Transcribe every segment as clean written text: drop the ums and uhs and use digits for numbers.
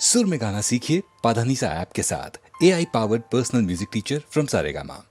सुर में गाना सीखिए पाधानीसा ऐप के साथ। AI powered personal music teacher from Saregama.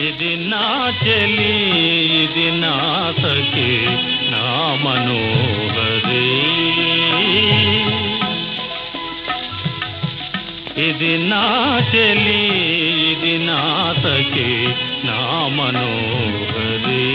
ఇది నా చెలి ఇది నా సఖి నా మనోహరి ఇది నా చెలి ఇది నా సఖి నా మనోహరి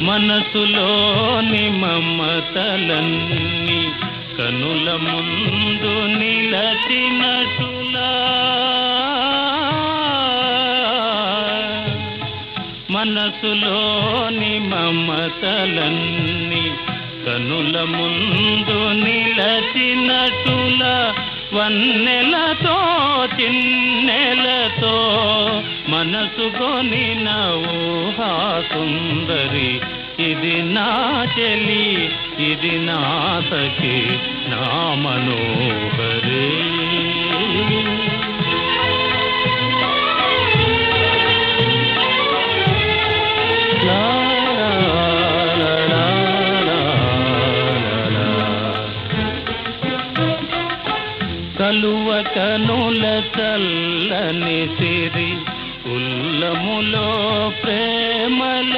మనసులోని మమతలన్నీ కనుల ముందు నిలచినటులా మనసులోని మమతలన్నీ కనుల ముందు నిలచినటులా వన్నెలతో చిన్నెలతో మనసు కొనిన ఊహా సుందరి ఇది నా చెలి ఇది నా సఖి నా మనోహరి కలువ కనుల చల్లని సిరి ఉల్లములో ప్రేమలహరి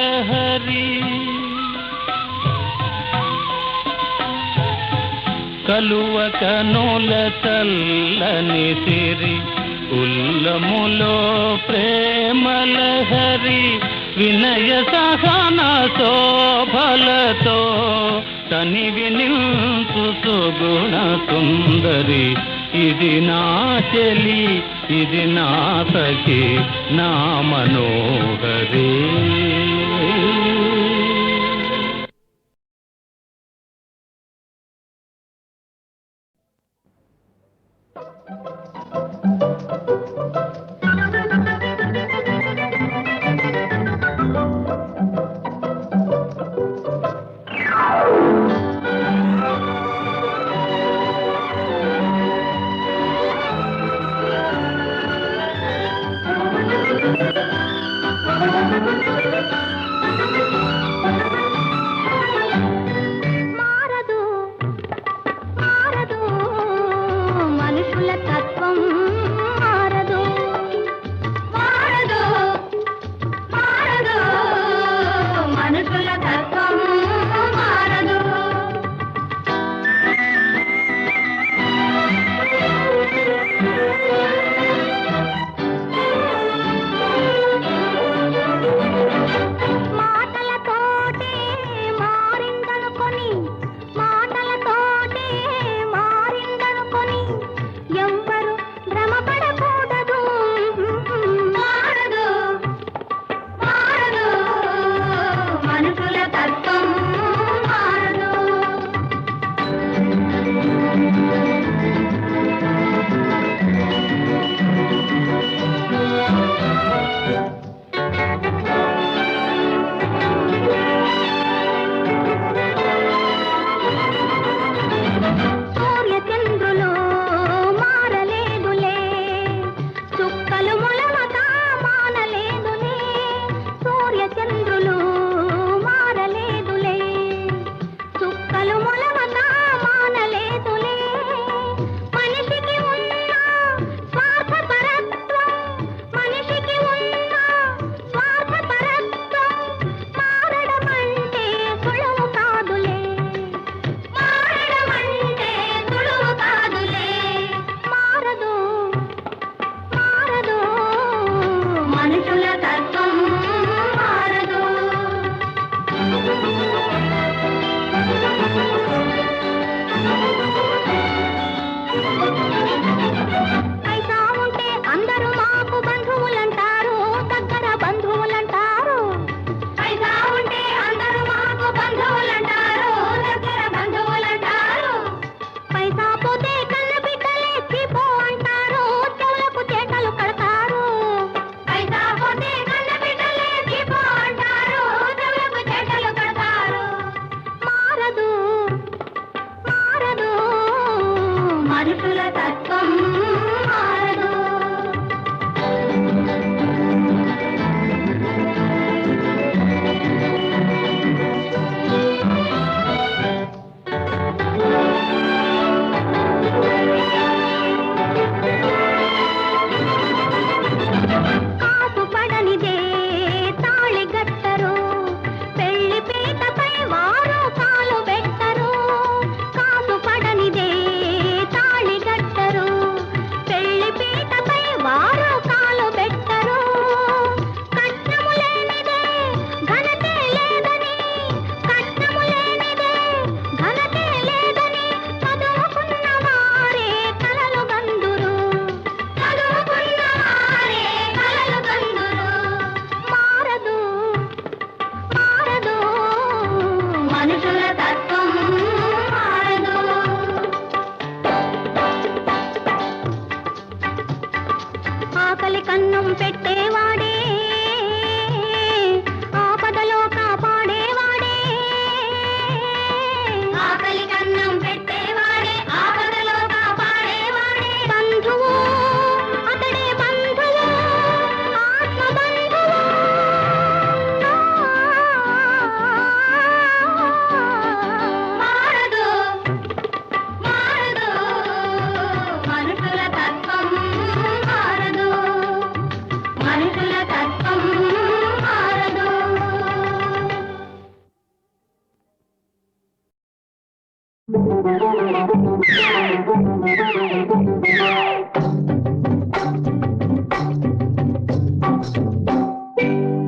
కలువ కనుల చల్లని సిరి ఉల్లములో ప్రేమలహరి వినయ సహన శోభలతో తనివి నిల్పు సుగుణ సుందరి ఇది నా చెలి ఇది నా సఖి నా మనోహరి మారదు మారదు మనుషుల తత్వం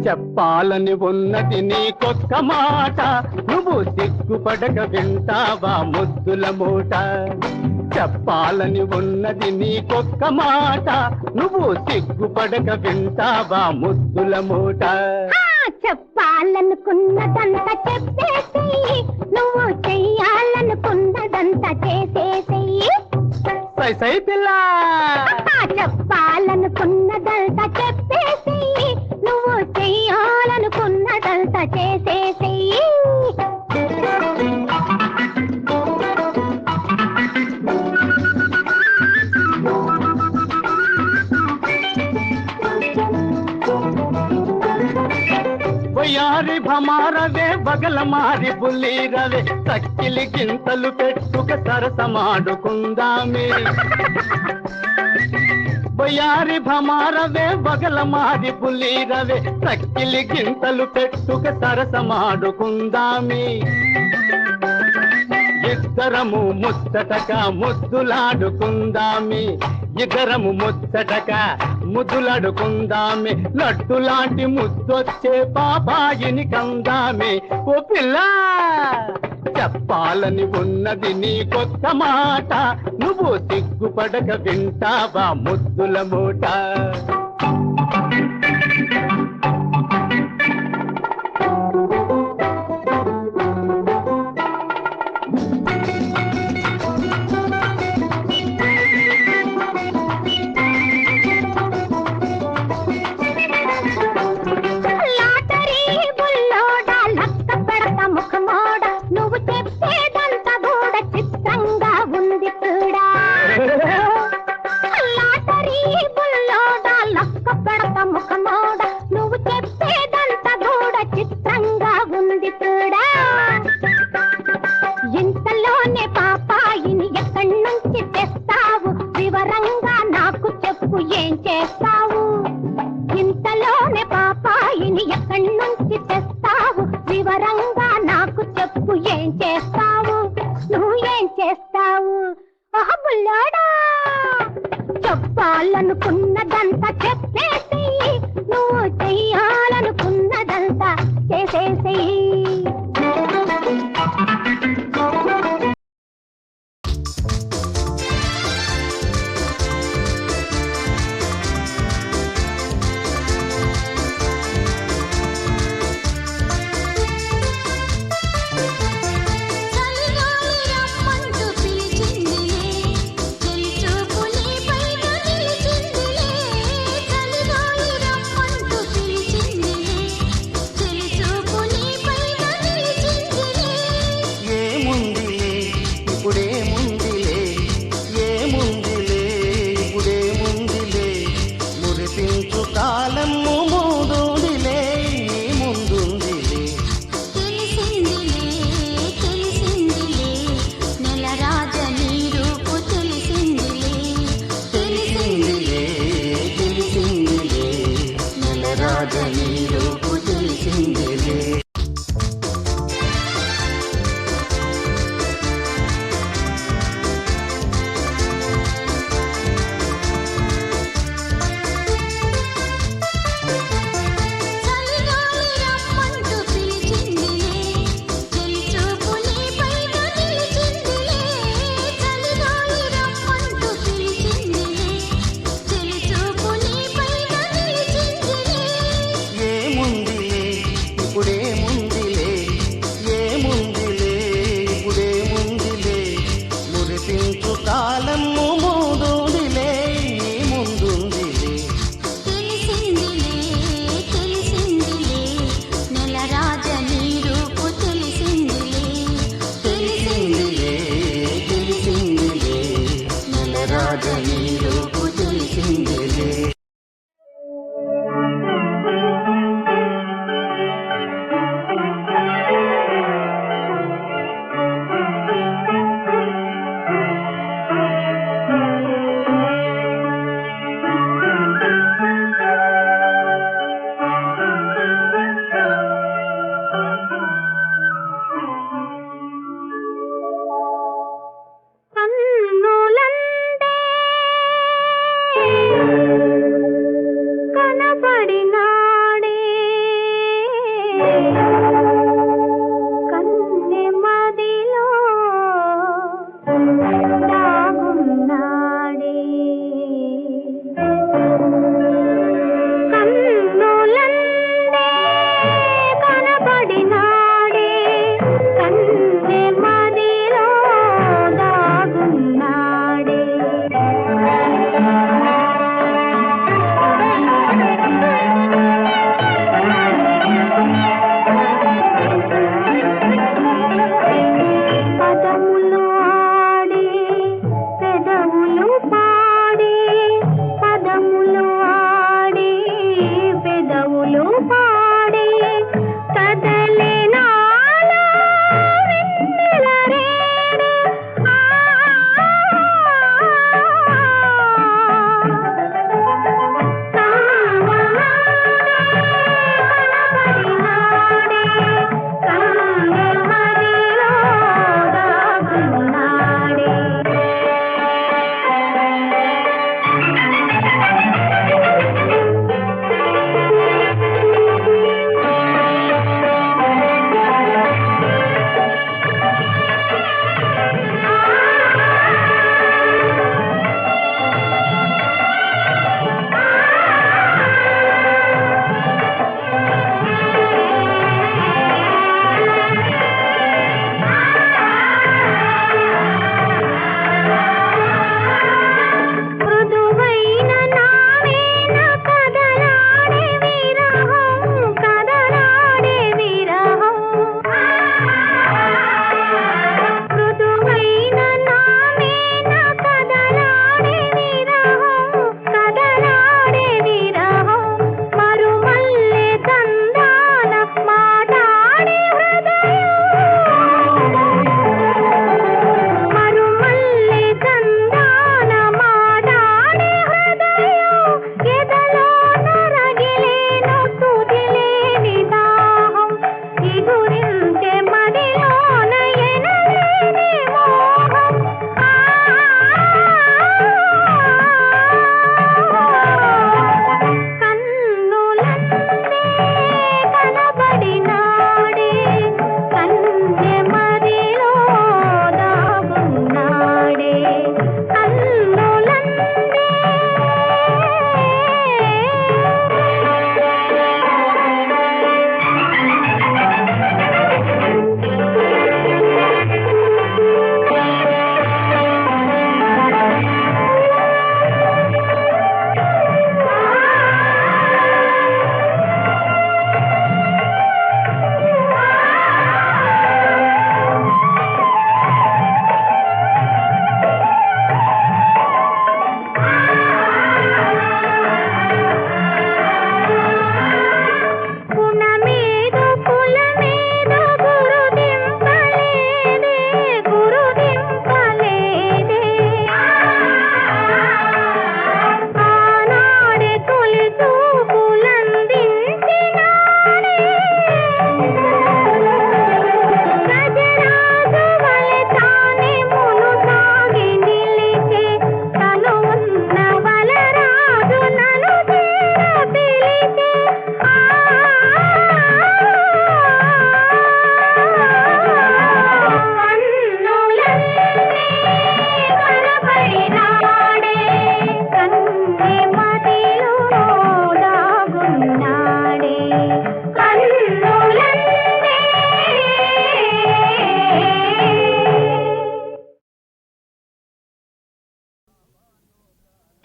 చెప్పాలని ఉన్నది నీకొక్క మాట, నువ్వు సిగ్గుపడక వింటావా ముద్దుల మూట. చెప్పాలని ఉన్నది నీకొక్క మాట, నువ్వు సిగ్గుపడక వింటావా ముద్దుల మూట. చెప్పాలనుకున్నదంతా చెప్పేసేయి, నువ్వు చెయ్యాలనుకున్నదంతా చేసేసేయి. సై సై పిల్ల. చెప్పాలనుకున్నదంతా చెప్పేసేయి, నువ్వు చెయ్యాలనుకున్నదంతా చేసేసేయి. వయారి భమారవే బగల మారి బుల్లిరవే, సక్కిలి గింతలు పెట్టుక సరసమాడుకుందామే. వయారి భమారవే బగల మారి బుల్లిరవే, సక్కిలి గింతలు పెట్టుక సరసమాడుకుందామే. ఇద్దరము ముచ్చటక ముద్దులాడుకుందామే, ఇద్దరము ముచ్చటక ముద్దులాడుకుందామే. లడ్డు లాంటి ముద్దొచ్చే పాపాయిని కందామే. ఓ పిల్ల, చెప్పాలని ఉన్నది నీకొక్క మాట, నువ్వు సిగ్గుపడక వింటావా ముద్దుల మూట. ఇంతలోనే పాపాయిని ఎక్కడి నుంచి తెస్తావు, వివరంగా నాకు చెప్పు ఏం చేస్తావు. ఇంతలోనే పాపాయిని ఎక్కడి నుంచి తెస్తావు, వివరంగా నాకు చెప్పు ఏం చేస్తావు. నువ్వు ఏం చేస్తావు? ఓహ బుల్లాడా, చెప్పాలనుకున్నదంతా చెప్పేసేయి, నువ్వు చెయ్యాలనుకున్నదంతా చేసేసేయి.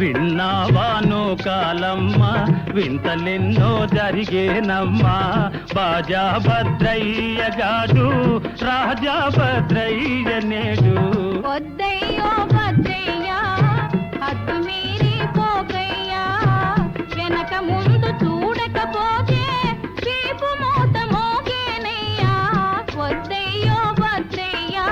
విన్నావాను కాలమ్మ వింతలెన్నో జరిగేనమ్మా బాజా భద్రయ్య గాడు రాజా భద్రయ్య నేడు వద్దయ్యో భద్రయ్యా హద్దు మీరి పోకయ్యా వెనక ముందు చూడకపోతే వీపు మూత మోగేనయ్యా వద్దయ్యో భద్రయ్యా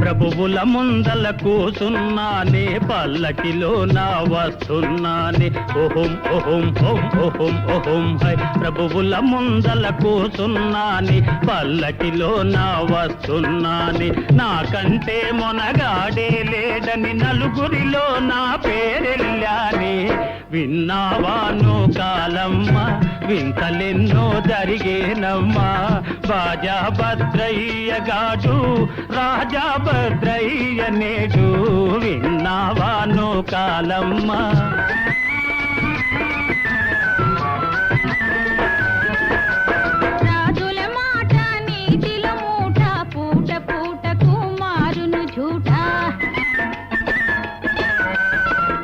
ప్రభువుల ముందల కూసున్నానే పల్లకిలో నా వస్తున్నానే ఓహం ఓహం ఓం ఓహం ఓహం హై ప్రభువుల ముందల కూసున్నానే పల్లకిలో నా వస్తున్నానే నాకంటే మొనగాడే లేడని నలుగురిలో నా పేరెళ్ళానే విన్నావాను కాలమ్మ వింతలెన్నో జరిగేనమ్మా బాజా భద్రయ్య గాడు రాజా భద్రయ్య నేడు విన్నావాను కాలమ్మ రాజుల మాట నీతిలో మూట పూట పూటకు మారును झूठा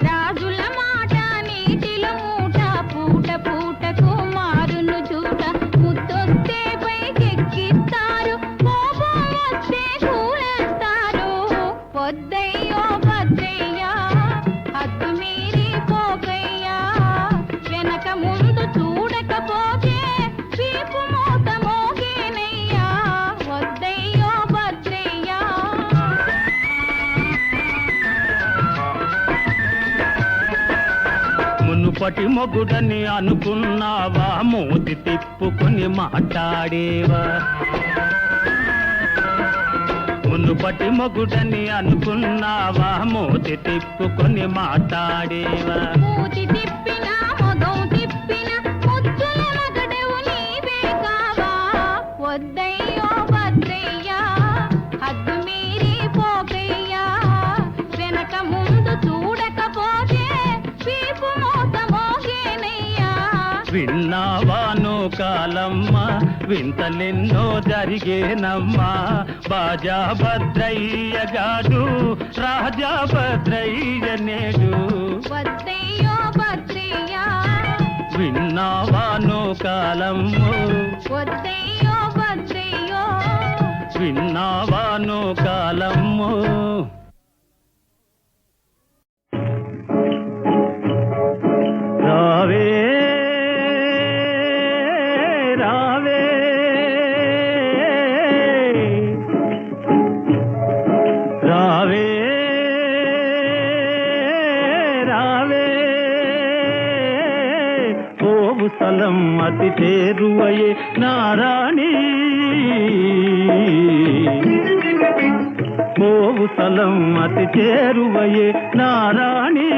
రాజుల మాట నీతిలో మూట పూట పూటకు మారును झूठा ముద్దొస్తే పైకెక్కిస్తారు కోపం వస్తే కూలేస్తారు వద్దయ్యో భద్రయ్యా హద్దు మీరి పోకయ్యా వెనక ముందు చూడకపోతే వీపు మూత మోగేనయ్యా వద్దయ్యో భద్రయ్యా మునుపటి మొగుడని అనుకున్నావా మూతి తిప్పుకుని మాట్లాడేవా మునుపటి మొగుడని అనుకున్నావా మూతి తిప్పుకొని మాట్లాడేవా మూతి తిప్పినా మొగం తిప్పినా ముద్దుల మగడవు నీవే కావా వద్దయ్యో భద్రయ్యా హద్దు మీరి పోకయ్యా వెనక ముందు చూడకపోతే వీపు మూత మోగేనయ్యా విన్నావాను కాలమ్మ వింతలెన్నో జరిగేనమ్మా బాజా భద్రయ్య గాడు రాజా భద్రయ్య నేడు వద్దయ్యో భద్రయ్యా విన్నావాను కాలమ్మ వద్దయ్యో భద్రయ్యో విన్నావాను కాలమ్మ రావే రావే రావే రావే పోవు స్థలం అతి చేరువయే నారాణి పోవు స్థలం అతి చేరువయే నారాణి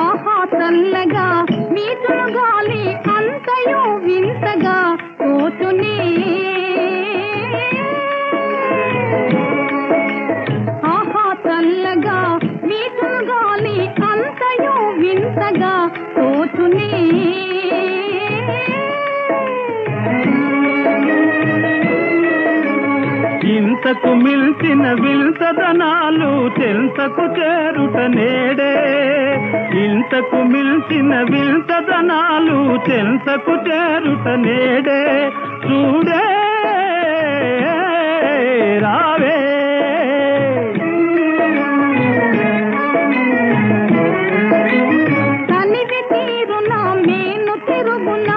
ఆహా చల్లగా మీటును గాలి అంతయు వింతగా పోతునే ఆహా చల్లగా మీటును గాలి అంతయు వింతగా పోతునే ఇంతకు మిల్చిన విల్సదనాలు చెంతకు చేరుట నేడే ఇంతకు మిల్చిన విల్సదనాలు చెంతకు చేరుట నేడే చూడే రావే తనివి తీరున మేను తిరుగున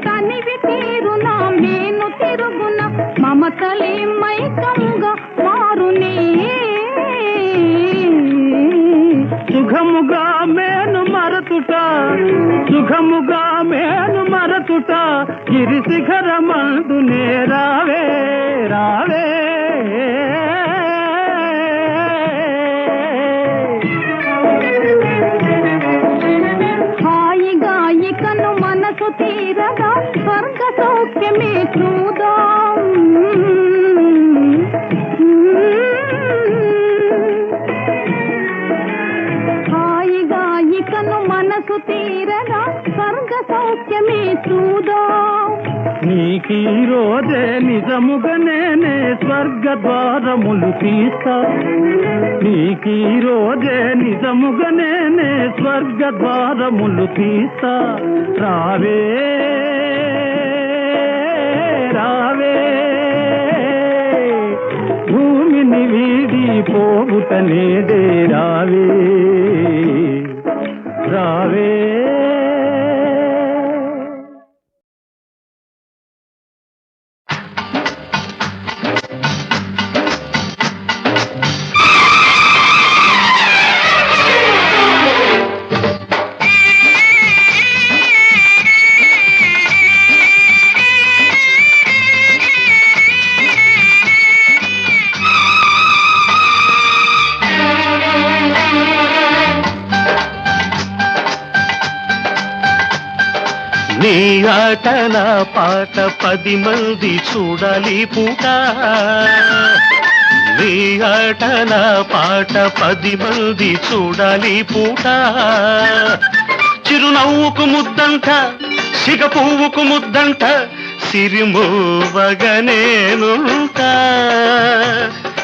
తనివి తీరున మేను తిరుగున మమతలే మైకంగా మారునే సుఖముగా మేను మరతుట సుఖముగా మేను మరతుట గిరి శిఖరమందునే రావే రావే హాయిగా ఇకను మనసు తీరగా స్వర్గ సౌఖ్యమే చూదాం హాయిగా ఇకను మనసు తీరగా తీరదా స్వర్గ సౌఖ్యమే చూదాం. నీకీ రోజే నిజముగా నేనే స్వర్గ ద్వారములు తీస్తా. నీకీ రోజే నిజముగా నేనే స్వర్గ ద్వారములు తీస్తా. రావే రావే భూమిని వీడి పోవుట నేడే. రావే రావే నీ ఆట నా పాట 10 మంది చూడాలి పూట. నీ ఆట నా పాట 10 మంది చూడాలి పూట. చిరునవ్వుకు ముద్దంట సిగ పువ్వుకు ముద్దంట సిరిమోవగనేనుంటా.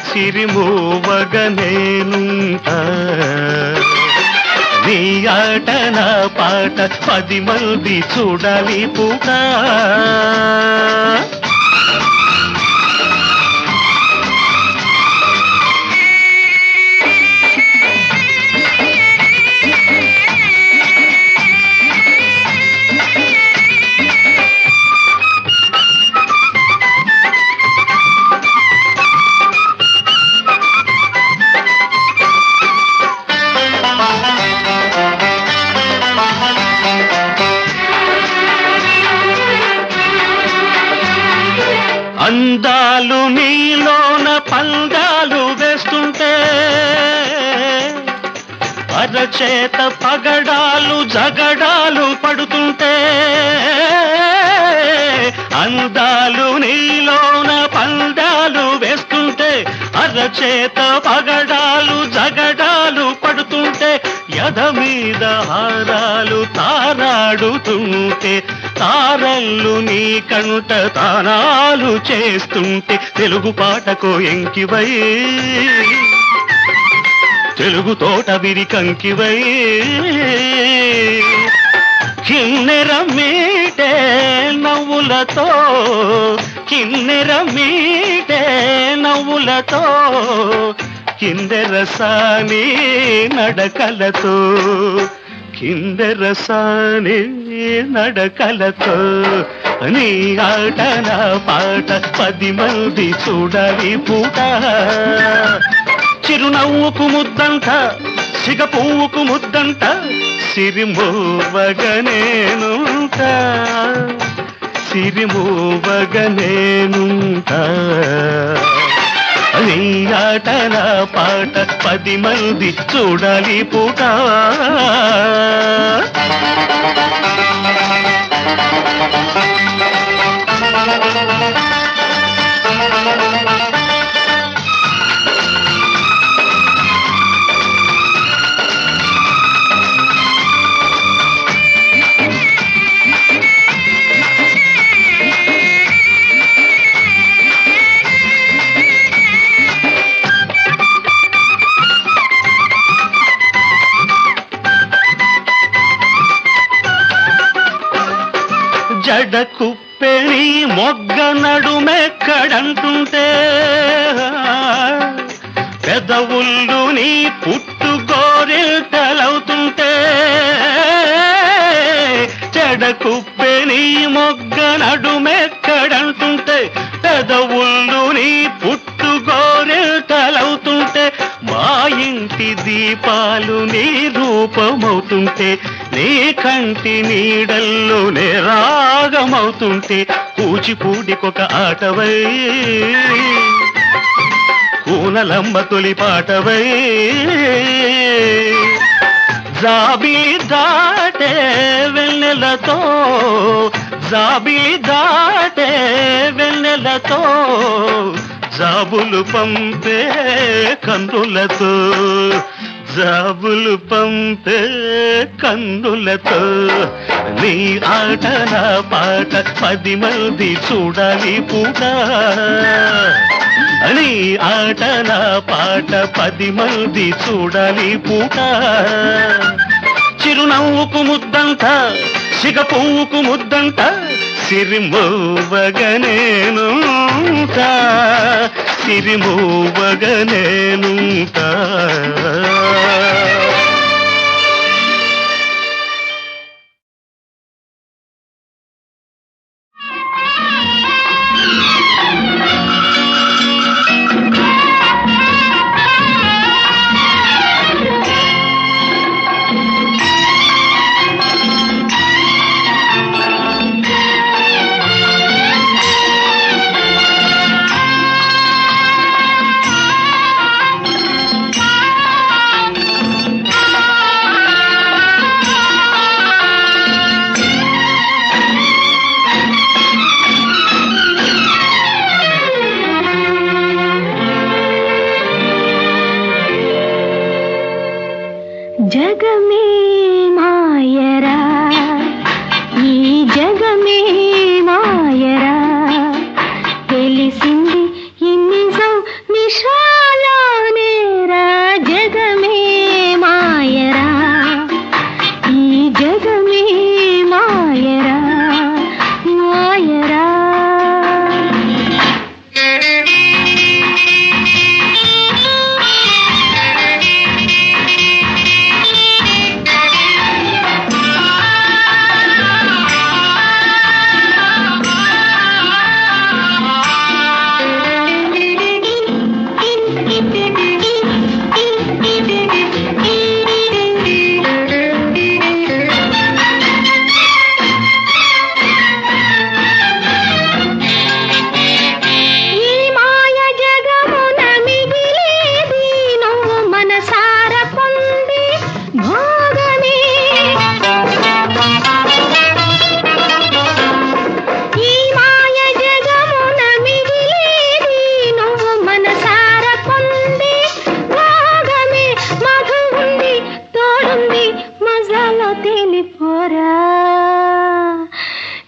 సిరిమోవగనేనుంటా. నీ ఆట నా పాట 10 మంది చూడాలి పూట. అందాలు నీలోన పందాలు వేస్తుంటే అరచేత పగడాలు జగడాలు పడుతుంటే. అందాలు నీలోన పందాలు వేస్తుంటే అరచేత పగడాలు జగడాలు పడుతుంటే. యద మీద హారాలు తారాడుతుంటే తారల్లు నీ కంట తానాలు చేస్తుంటే. తెలుగు పాటకు ఎంకివై తెలుగు తోట విరికంకివై కిన్నెర మీటే నవ్వులతో కిన్నెర మీటే నవ్వులతో కిందెరసాని నడకలతో కిందెరసాని నడకలతో. నీ ఆట నా పాట 10 మంది చూడాలి పూట. చిరునవ్వుకు ముద్దంట సిగ పువ్వుకు ముద్దంట సిరిమోవగనేనుంటా. సిరిమోవగనేనుంటా. నీ ఆట నా పాట 10 మంది చూడాలి పూట. జడ కుప్పెని మొగ్గ నడుమెక్కడంటుంటే పెదవుళ్ళు నీ పుట్టు గోరిల్తలవుతుంటే. జడ కుప్పెని మొగ్గ నడుమెక్కడంటుంటే పెదవుళ్ళు నీ పుట్టు గోరిల్తలవుతుంటే. మా ఇంటి దీపాలు నీ రూపమవుతుంటే నీ కంటి నీడల్లో నే రాగమవుతుంటే. కూచిపూడికొక ఆటవై కూనలమ్మ తొలి పాటవై జాబిలి దాటే వెన్నెలతో జాబిలి దాటే వెన్నెలతో జాబులు పంపే కన్నులతో జాబులు పంపే కన్నులతో నీ ఆట నా పాట 10 మంది చూడాలి పూట నీ ఆట నా పాట 10 మంది చూడాలి పూట చిరునవ్వుకు ముద్దంట సిగ పువ్వుకు ముద్దంట సిరిమోవగనేనుంటా సిరిమోవగనేనుంటా జగమే మాయరా ఈ జగమే మాయరా తెలిసింది ఈ నిజం నిషాలోనేరా జగమే మాయరా ఈ జగమే మాయరా మాయరా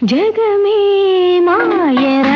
జగమే మాయరా